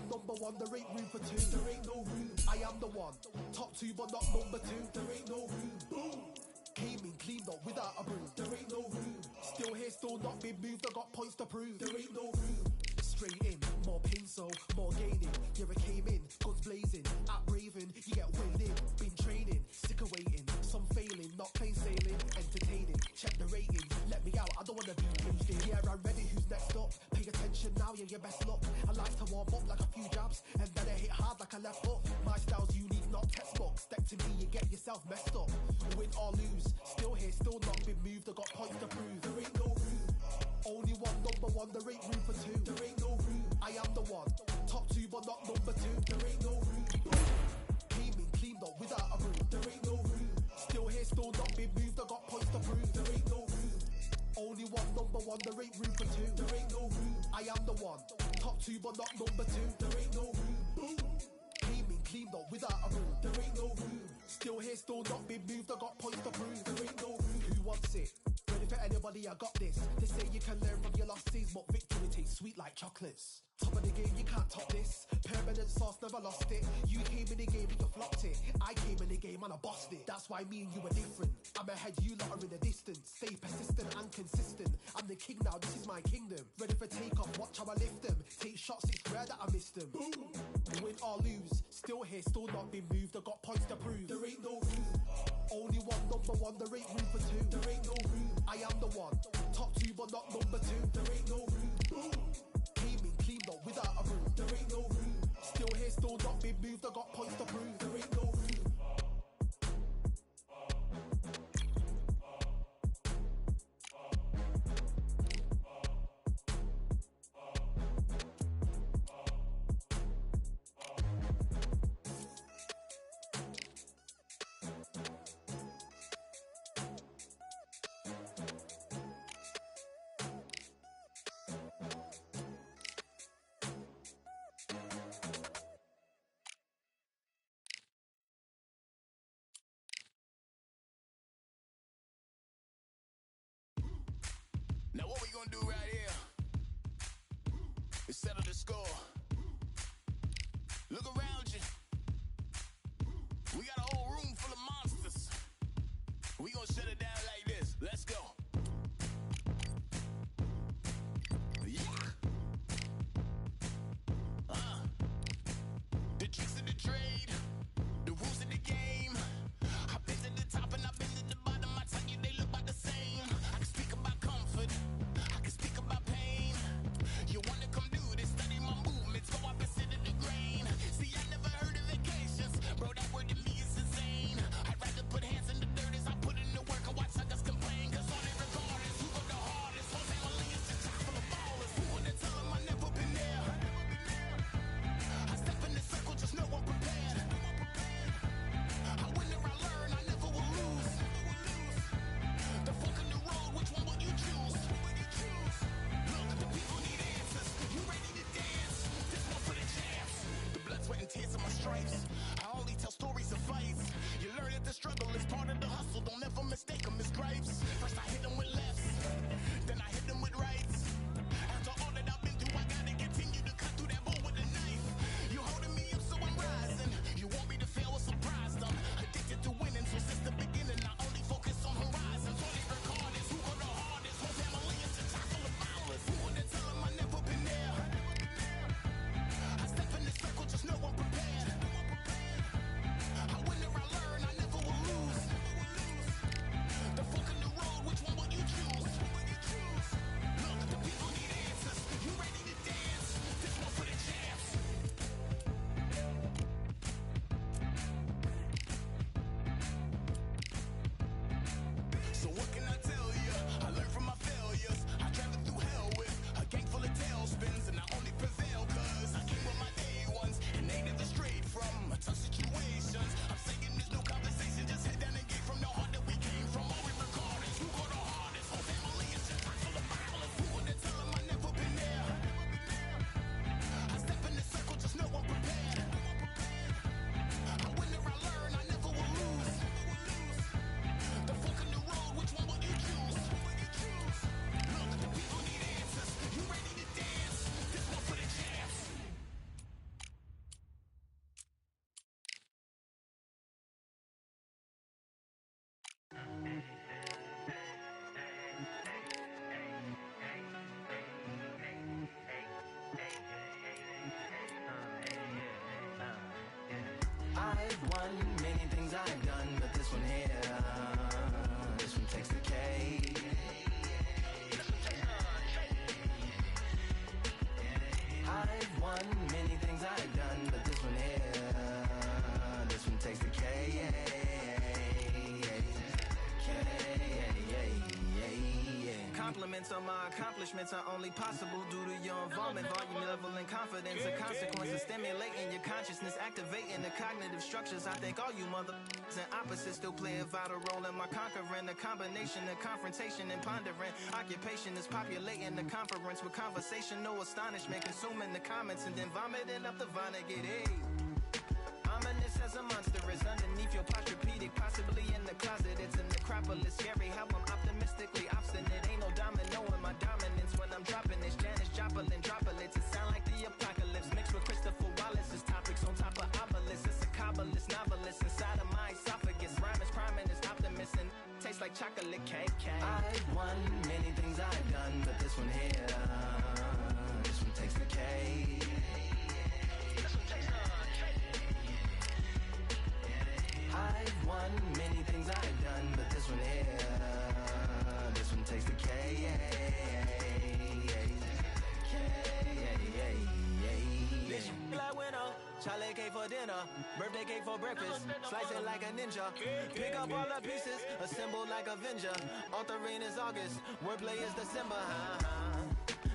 number one, there ain't room for two. There ain't no room. I am the one. Top two, but not number two. There ain't no room. Boom. Came in, cleaned up without a broom. There ain't no room. Still here, still not been moved. I got points to prove. There ain't no room. Straight in, more pain, so more gaining. Yeah, I came in, guns blazing. At Raven, you get weighed in. Been training, sick of waiting. Some failing, not plain sailing. Entertaining, check the rating. Let me out, I don't wanna be caged in. Yeah, I'm ready, who's next up? Pay attention now, yeah, your best luck. I like to warm up like a few jabs, and then I hit hard like a left hook. My style's unique, not textbook. Step to me, you get yourself messed up. Win or lose, still here, still not been moved. I got points to prove. There ain't no room. Only one, number one, there ain't room for two. There ain't no room. I am the one. Top two, but not number two. There ain't no room. Came in, cleaned up without a broom. There ain't no room. Still here, still not been moved. I got points to prove. There ain't no room. Only one, number one, there ain't room for two. There ain't no room. I am the one. Top two, but not number two. There ain't no room. Boom. Came in, cleaned up without a broom. There ain't no room. Still here, still not been moved. I got points to prove. There ain't no room. Who wants it? Ready for anybody, I got this. They say you can learn from your losses, but victory tastes sweet like chocolates. Top of the game, you can't top this. Permanent sauce, never lost it. You came in the game and you flopped it. I came in the game and I bossed it. That's why me and you are different. I'm ahead, you lot are in the distance. Stay persistent and consistent. I'm the king now, this is my kingdom. Ready for takeoff, watch how I lift them. Take shots, it's rare that I miss them. Boom. Win or lose, still here, still not been moved. I got points to prove. There ain't no room. Only one, number one, there ain't room for two. There ain't no room. I am the one. Top two, but not number two. There ain't no room. Boom. Came in, cleaned up without a broom. There ain't no room. Still here, still not been moved. I got points to prove. There ain't no room. Now what we gonna do right here is settle the score. Look around you. We got a whole room full of monsters. We gonna shut it down like this. Let's go. Yeah. The tricks of the trade, the rules of the game. I've been to the top and I've been to the bottom. I tell you they look about the same. I can speak about comfort, I can speak about pain. You wanna come do this, study my moves. I've won many things I've done, but this one here, this one takes the cake. I've won many things I've done, but this one here, this one takes the cake. Compliments on my accomplishments are only possible due to your involvement, volume, level, and confidence. The consequences stimulating your consciousness, activating the cognitive structures. I think all you motherfuckers and opposites still play a vital role in my conquering. The combination of confrontation and pondering. Occupation is populating the conference with conversation, no astonishment, consuming the comments and then vomiting up the Vonnegut. Hey. Ominous as a monster is underneath your posturepedic, possibly in the closet. It's a necropolis, scary how I'm optimistically obstinate. Ain't no domino in my dominance when I'm dropping this. Janis Joplin droplets. It sound like the apocalypse mixed with Christopher Wallace's topics on top of obelisks. It's a kabbalist novelist inside of my esophagus. Rhyme is priming, it's optimist and tastes like chocolate cake. I've won many things I've done, but this one here, this one takes the cake. I've won many things I've done, but this one here, this one takes the K. Like winner, Charlie cake for dinner, birthday cake for breakfast, slice it like a ninja, pick up all the pieces, assemble like Avenger. Authoring is August, wordplay is December.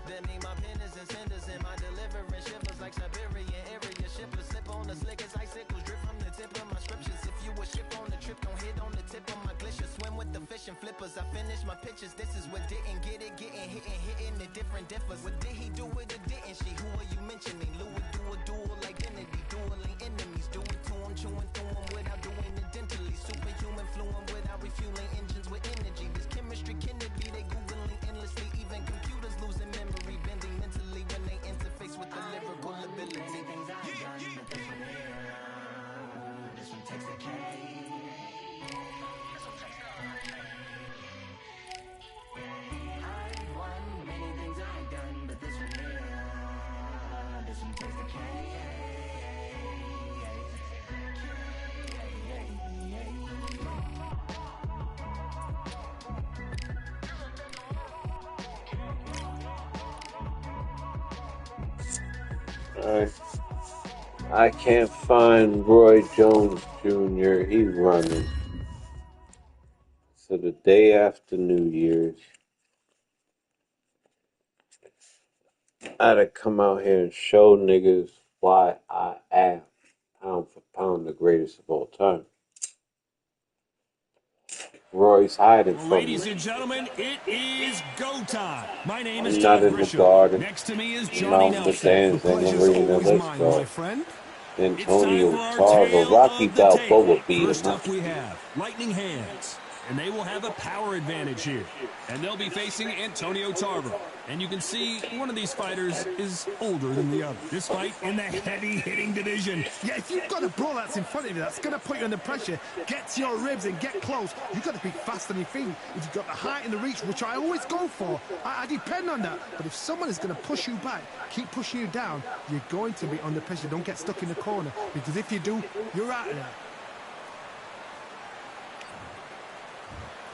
That mean my pen is in cinders and my delivering shivers like Siberian area shippers. Slip on the slick as icicles, drip from the tip of my scriptures. If you a ship on the trip, don't hit on the tip of my glacier. Swim with the fish and flippers. I finish my pitches. This is what didn't get it, getting hitting the different differs. What did he do with it? Didn't she? Who are you mentioning? Lou would do a dual identity, dueling enemies, doing to him, chewing through him without doing it dentally. Superhuman fluent without refueling engines with energy. This chemistry can it be? They googling endlessly, even computers losing memory, bending mentally when they interface with the lyrical ability. Things I've done, but this one here, this one takes the cake. I've won many things I've done, but this one here, this one takes the cake. I can't find Roy Jones Jr. He's running. So the day after New Year's, I had to come out here and show niggas why I am pound for pound the greatest of all time. Roy's hiding from Ladies me. and gentlemen, it is go time. My name I'm is not Todd in the Grisham. garden. Next to me is I'm Johnny out the Nelson. dance and Pleasure's arena. always Let's mine, go. my friend. Antonio It's time for our Tarver, tale Rocky of the tape. Balboa beat First him up up. we have Lightning Hands, and they will have a power advantage here. And they'll be facing Antonio Tarver. And you can see one of these fighters is older than the other. This fight in the heavy-hitting division. Yeah, if you've got a brawl that's in front of you, that's going to put you under pressure. Get to your ribs and get close. You've got to be fast on your feet. If you've got the height and the reach, which I always go for, I depend on that. But if someone is going to push you back, keep pushing you down, you're going to be under pressure. Don't get stuck in the corner, because if you do, you're out of there.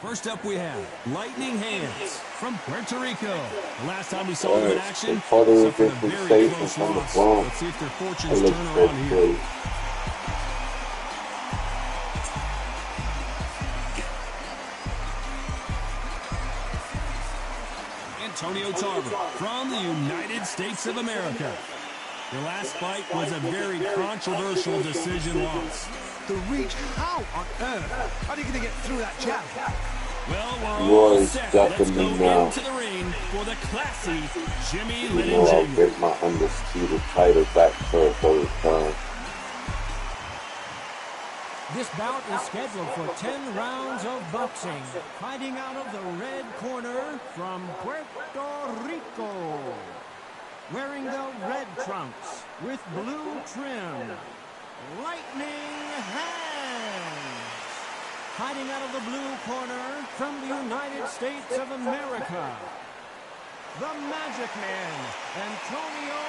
First up we have Lightning Hands from Puerto Rico. The last time we saw them in action, They fought it suffered a against the very States close and from the loss. Bronx. Let's see if their It fortunes looks turn good around here. play. Antonio Tarver from the United States of America. Their last fight was a very controversial decision loss. The reach, how on earth are you going to get through that jab? Well, we're all Roy's set. ducking Let's go me now. into the ring for the classy Jimmy You Lennon know I'll Jr. get my undisputed title back for a third time. This bout is scheduled for 10 rounds of boxing. Fighting out of the red corner from Puerto Rico. Wearing the red trunks with blue trim. Lightning Hands. Fighting out of the blue corner from the United States of America. The Magic Man, Antonio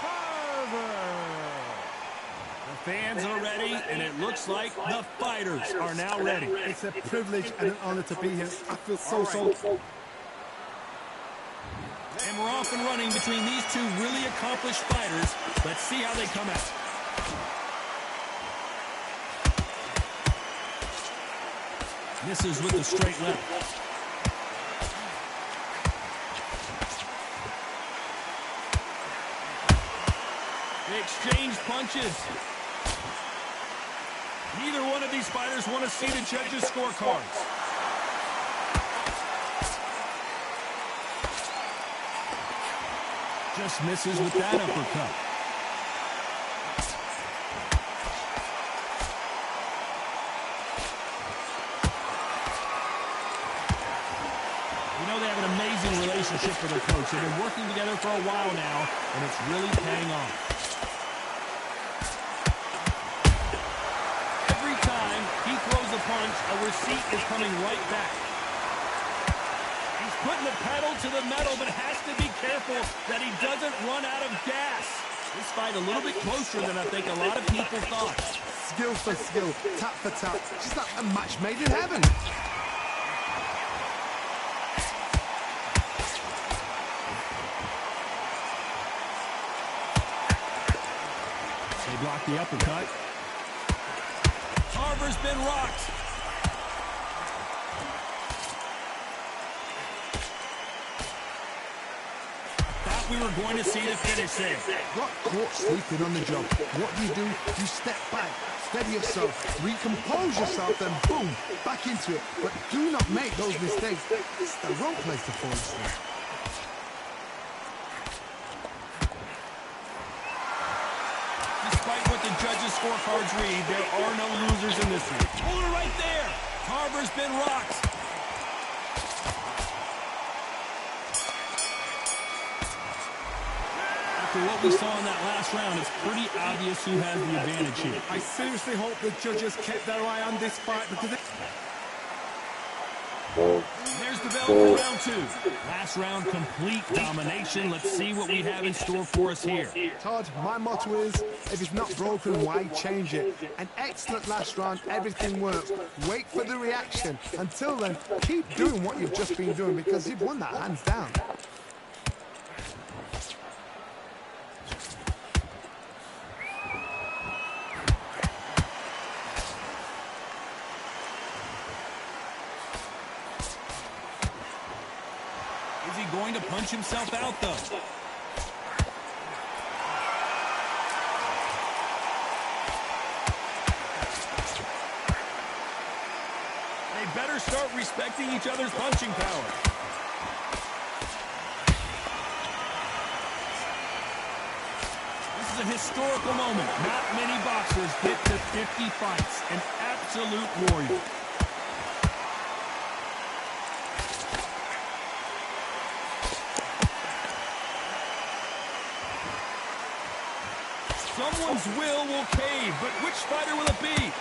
Tarver. The Fans are ready, and it looks like the fighters are now ready. It's a privilege and an honor to be here. I feel so. And we're off and running between these two really accomplished fighters. Let's see how they come out. Misses with the straight left. They exchange punches. Neither one of these fighters want to see the judges' scorecards. Just misses with that uppercut. You know, they have an amazing relationship with their coach. They've been working together for a while now, and it's really paying off. A punch, a receipt is coming right back. He's putting the pedal to the metal, but has to be careful that he doesn't run out of gas. This fight a little bit closer than I think a lot of people thought. Skill for skill, tap for tap. Just like a match made in heaven. They block the uppercut. Tarver's been rocked. Thought we were going to see the finish there. Got caught sleeping on the job. What do? You step back, steady yourself, recompose yourself, then boom, back into it. But do not make those mistakes. This is the wrong place to fall asleep. Despite what the judges' scorecards read, there are no losers in this one. Hold it right there. Tarver's been rocked. After what we saw in that last round, it's pretty obvious who has the advantage here. I seriously hope the judges kept their eye on this fight because There's the bell for round two. Last round, complete domination. Let's see what we have in store for us here. Todd, my motto is, if it's not broken, why change it? An excellent last round, everything works. Wait for the reaction. Until then, keep doing what you've just been doing because you've won that hands down. Is he going to punch himself out, though? They better start respecting each other's punching power. This is a historical moment. Not many boxers get to 50 fights. An absolute warrior. Someone's will cave, but which fighter will it be?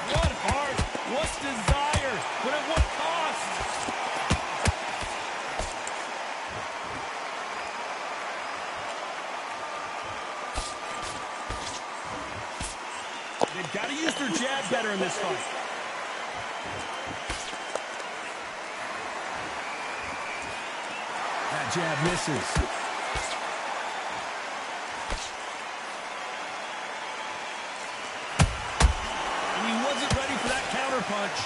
What heart, what desire, but at what cost? They've got to use their jab better in this fight. That jab misses. And he wasn't ready for that counter punch.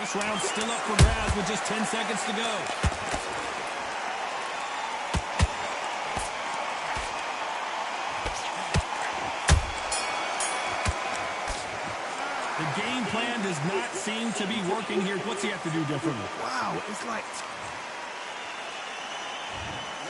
This round's still up for grabs with just 10 seconds to go. The game plan does not seem to be working here. What's he have to do differently? Wow, it's like...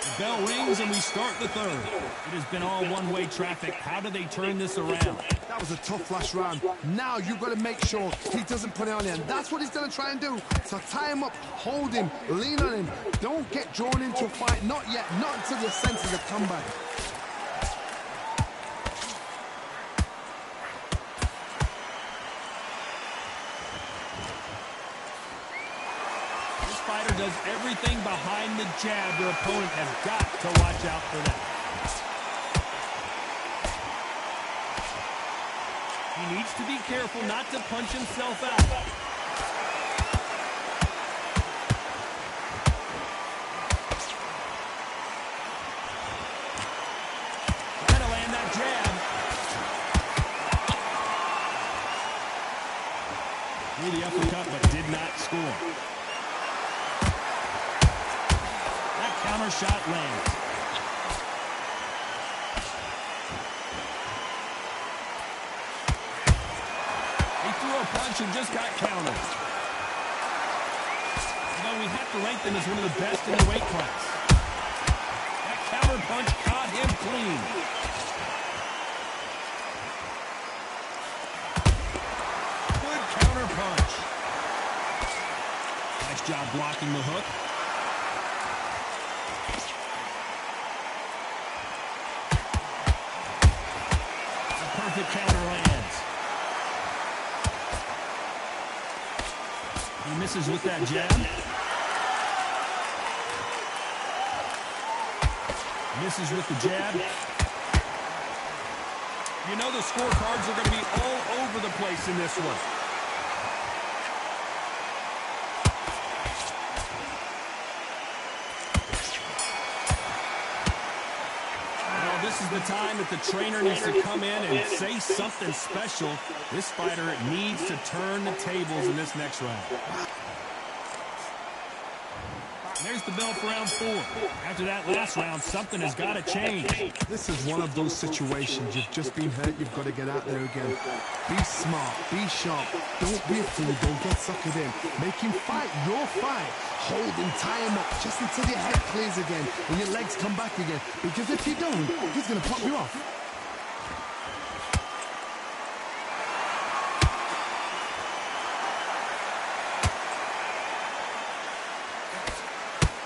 The bell rings and we start the third. It has been all one-way traffic. How do they turn this around? That was a tough last round. Now you've got to make sure he doesn't put it on him. That's what he's going to try and do. So tie him up, hold him, lean on him. Don't get drawn into a fight. Not yet. Not until your senses have come back. This fighter does everything behind the jab. Your opponent has got to watch out for that. He needs to be careful not to punch himself out. Trying to land that jab. Threw the uppercut, but did not score. That counter shot lands. He threw a punch and just got countered. You know, we have to rank them as one of the best in the weight class. That counter punch caught him clean. Good counter punch. Nice job blocking the hook. A perfect counter lands. He misses with that jab. Misses with the jab. You know the scorecards are going to be all over the place in this one. Well, this is the time that the trainer needs to come in and say something special. This fighter needs to turn the tables in this next round. There's the bell for round 4. After that last round, something has got to change. This is one of those situations. You've just been hurt. You've got to get out there again. Be smart. Be sharp. Don't be a fool. Don't get suckered in. Make him fight your fight. Hold him, tie him up, just until your head clears again and your legs come back again. Because if you don't, he's going to pop you off.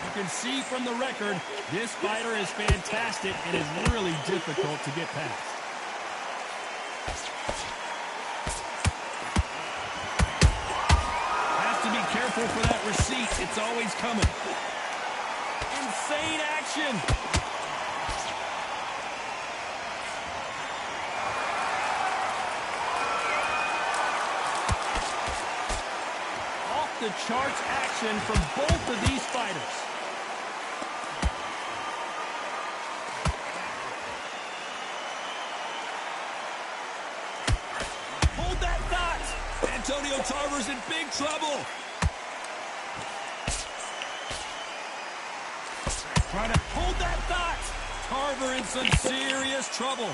You can see from the record, this fighter is fantastic and is really difficult to get past. Has to be careful for that receipt. It's always coming. Insane action. Off the charts action from both of these fighters. Antonio Tarver's in big trouble. Trying to hold that thought. Tarver in some serious trouble.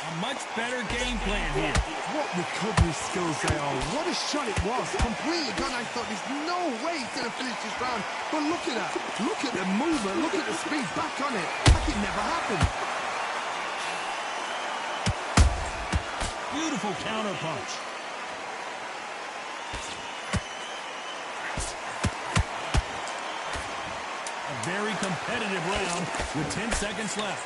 A much better game plan here. What recovery skills they are. What a shot it was. Completely gone. I thought there's no way he's going to finish this round. But look at that. Look at the movement. Look at the speed. Back on it. Like it never happened. Beautiful counter punch. A very competitive round with 10 seconds left.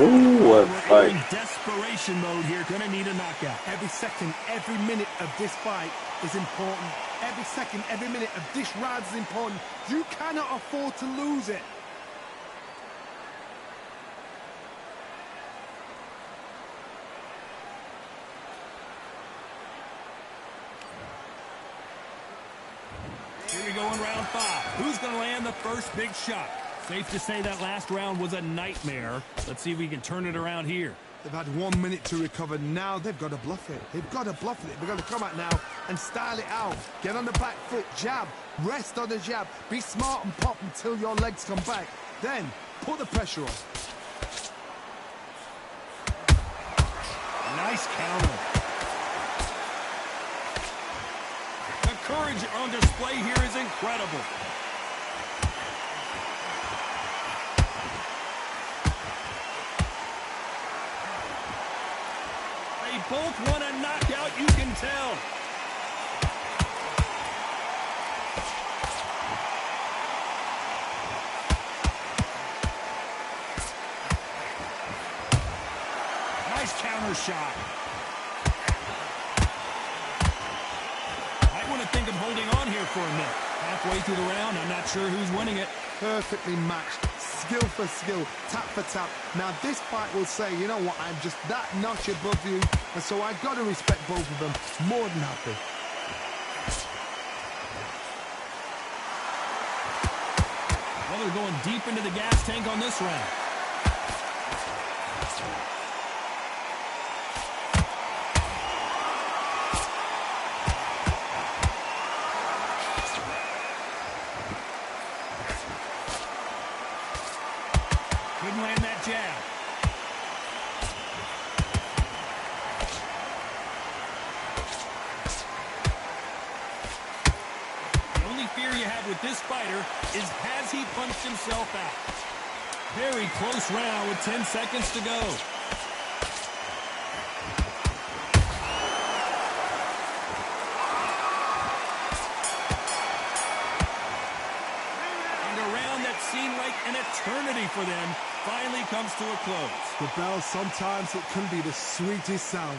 Ooh, what a We're fight. in desperation mode here. Gonna need a knockout. Every second, every minute of this fight is important. Every second, every minute of this round is important. You cannot afford to lose it. Here we go in round 5. Who's going to land the first big shot? Safe to say that last round was a nightmare. Let's see if we can turn it around here. They've had 1 minute to recover. Now they've got to bluff it. They've got to bluff it. They've got to come out now and style it out. Get on the back foot, jab, rest on the jab. Be smart and pop until your legs come back. Then put the pressure on. Nice counter. The courage on display here is incredible. They both want a knockout, you can tell. shot. I want to think of holding on here for a minute. Halfway through the round, I'm not sure who's winning it. Perfectly matched, skill for skill, tap for tap. Now this fight will say, you know what, I'm just that notch above you, and so I've got to respect both of them. More than happy. Well, they're going deep into the gas tank on this round. Couldn't land that jab. The only fear you have with this fighter is, has he punched himself out? Very close round with 10 seconds to go. And a round that seemed like an eternity for them finally comes to a close. The bell, sometimes it can be the sweetest sound.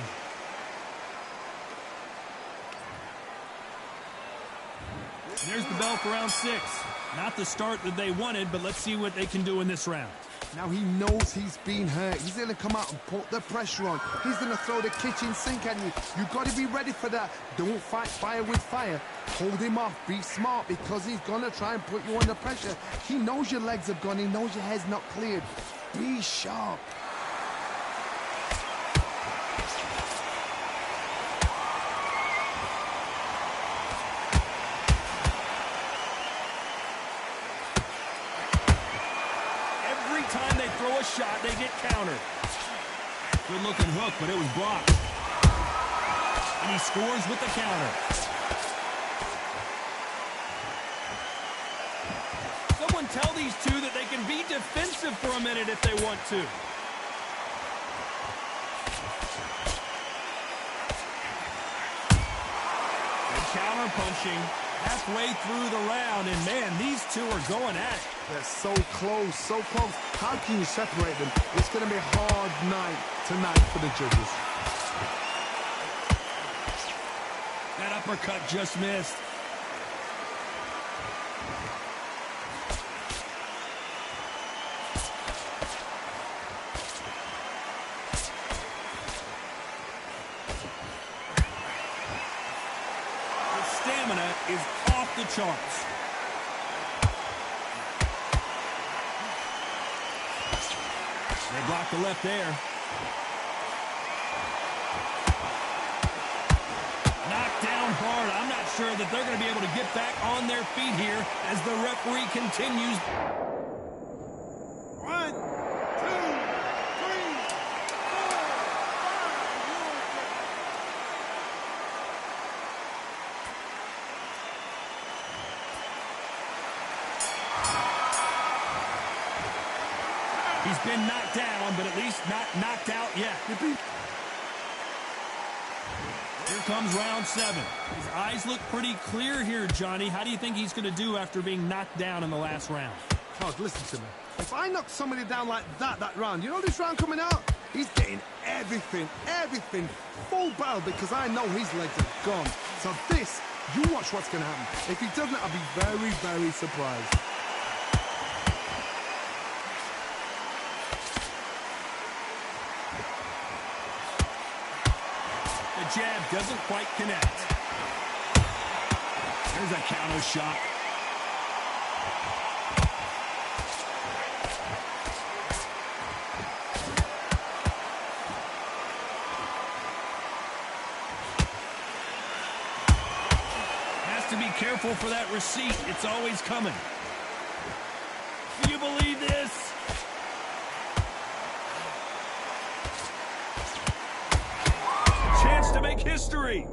There's the bell for round 6. Not the start that they wanted, but let's see what they can do in this round. Now he knows he's been hurt. He's going to come out and put the pressure on. He's going to throw the kitchen sink at you. You've got to be ready for that. Don't fight fire with fire. Hold him off. Be smart, because he's going to try and put you under pressure. He knows your legs have gone. He knows your head's not cleared. Be sharp. Time they throw a shot, they get countered. Good looking hook, but it was blocked. And he scores with the counter. Someone tell these two that they can be defensive for a minute if they want to. Good counter punching halfway through the round, and man, these two are going at it. They're so close, so close. How can you separate them? It's going to be a hard night tonight for the judges. That uppercut just missed. The stamina is off the charts. They block the left there. Knocked down hard. I'm not sure that they're going to be able to get back on their feet here as the referee continues. 1, 2, 3, 4, 5. He's been knocked down, but at least not knocked out yet. Here comes round 7. His eyes look pretty clear here, Johnny. How do you think he's going to do after being knocked down in the last round? Todd, listen to me. If I knock somebody down like that round, you know this round coming out? He's getting everything, full barrel, because I know his legs are gone. So this, you watch what's going to happen. If he doesn't, I'll be very, very surprised. The jab doesn't quite connect. There's a counter shot. Has to be careful for that receipt. It's always coming. Do you believe this? Chance to make history.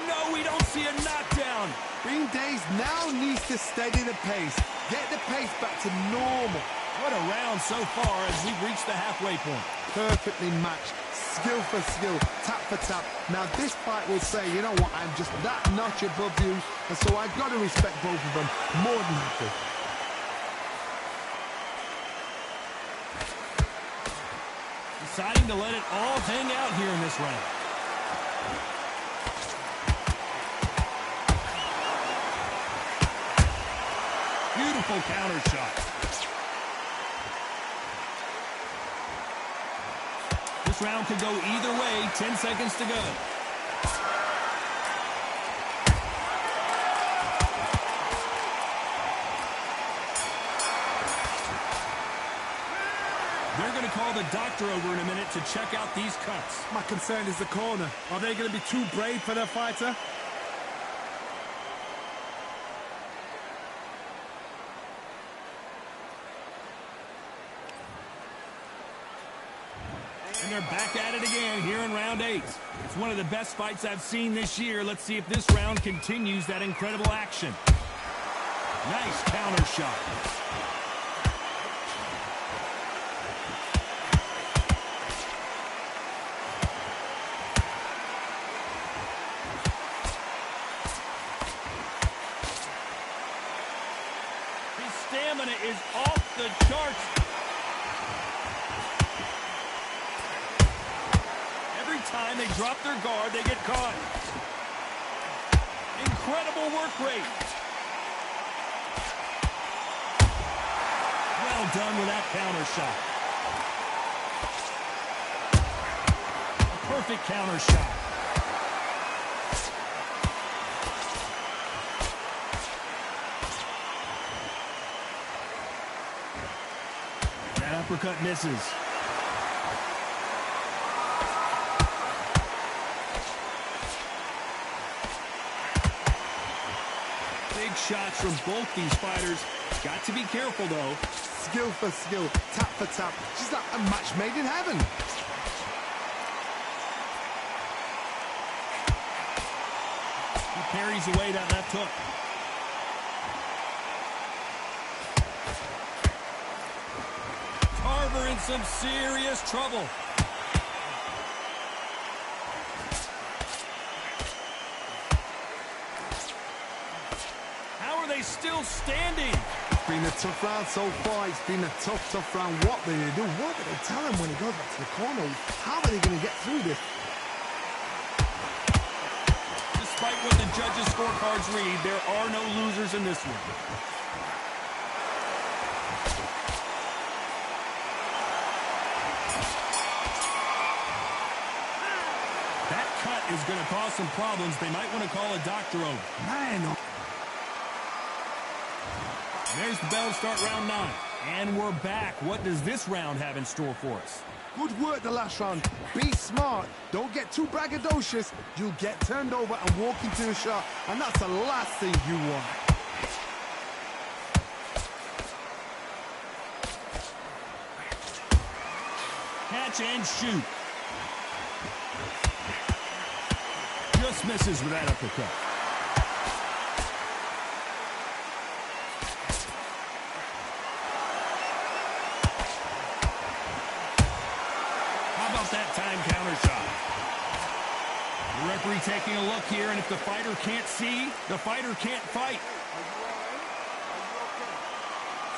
No, we don't see a knockdown. Green Days now needs to steady the pace. Get the pace back to normal. What a round so far as we've reached the halfway point. Perfectly matched. skill for skill, tap for tap. Now this fight will say, you know what, I'm just that notch above you, and so I've got to respect both of them more than happy. Deciding to let it all hang out here in this round. Beautiful counter shot. This round could go either way. 10 seconds to go. They're going to call the doctor over in a minute to check out these cuts. My concern is the corner. Are they going to be too brave for their fighter? And they're back at it again here in round 8. It's one of the best fights I've seen this year. Let's see if this round continues that incredible action. Nice counter shot. His stamina is off the charts. Time they drop their guard, they get caught. Incredible work rate. Well done with that counter shot. A perfect counter shot. That uppercut misses. Shots from both these fighters. Got to be careful, though. Skill for skill, tap for tap. Just like a match made in heaven. He parries away that left hook. Tarver in some serious trouble. Still standing. It's been a tough round so far. It's been a tough round. What will they do? What will they tell him when he goes back to the corner? How are they going to get through this? Despite what the judges' scorecards read, there are no losers in this one. That cut is going to cause some problems. They might want to call a doctor over. Man. There's the bell to start round 9. And we're back. What does this round have in store for us? Good work the last round. Be smart. Don't get too braggadocious. You'll get turned over and walk into the shot. And that's the last thing you want. Catch and shoot. Just misses with that uppercut. That time counter shot. The referee taking a look here, and if the fighter can't see, the fighter can't fight.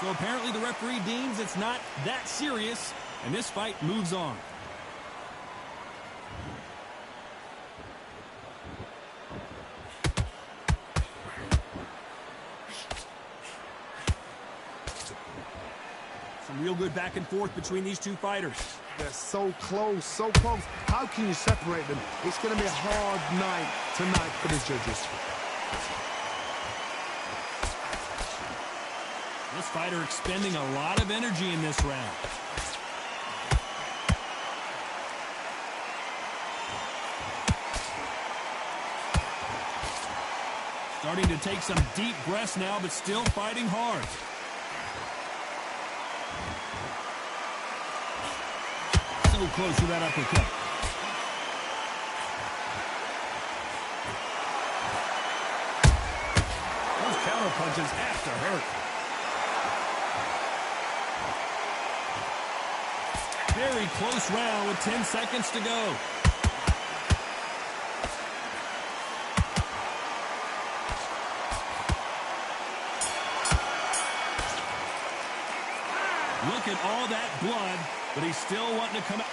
So apparently the referee deems it's not that serious, and this fight moves on. Some real good back and forth between these two fighters. They're so close, so close. How can you separate them? It's going to be a hard night tonight for the judges. This fighter expending a lot of energy in this round. Starting to take some deep breaths now, but still fighting hard. So close to that uppercut. Those counter punches have to hurt. Very close round with 10 seconds to go. Look at all that blood, but he's still wanting to come out.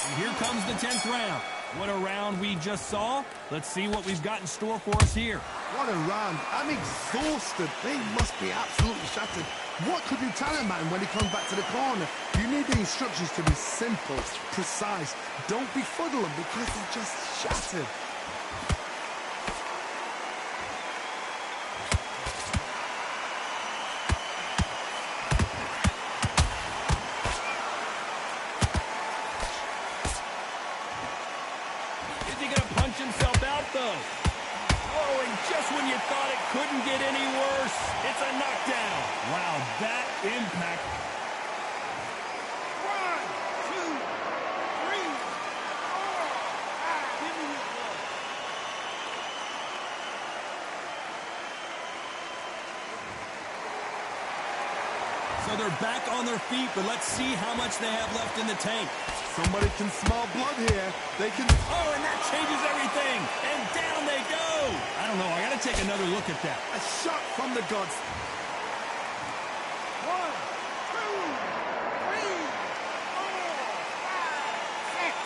And here comes the 10th round. What a round we just saw. Let's see what we've got in store for us here. What a round. I'm exhausted. They must be absolutely shattered. What could you tell a man when he comes back to the corner? You need the instructions to be simple, precise. Don't befuddle them because they're just shattered. Is he going to punch himself out, though? Oh, and just when you thought it couldn't get any worse, it's a knockdown. Wow, that impact. 1, 2, 3, 4, 5. Give me this one. So they're back on their feet, but let's see how much they have left in the tank. Somebody can smell blood here. They can... Oh, and that changes everything. And down they go. I don't know. I got to take another look at that. A shot from the gods. 1, 2, 3, 4, 5, 6.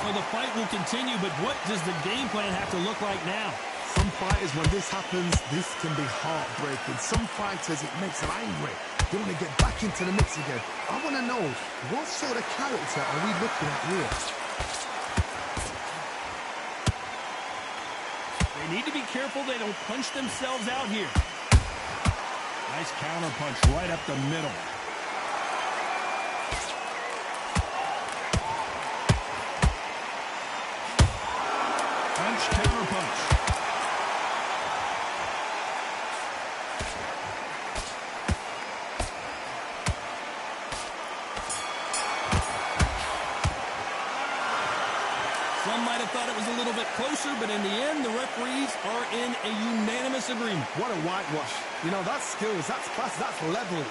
So the fight will continue, but what does the game plan have to look like now? Some fighters, when this happens, this can be heartbreaking. Some fighters, it makes them angry. They want to get back into the mix again. I want to know, what sort of character are we looking at here? They need to be careful they don't punch themselves out here. Nice counter punch right up the middle. Punch, counter punch. Some might have thought it was a little bit closer, but in the end, the referees are in a unanimous agreement. What a whitewash. You know, that's skills, that's class, that's levels.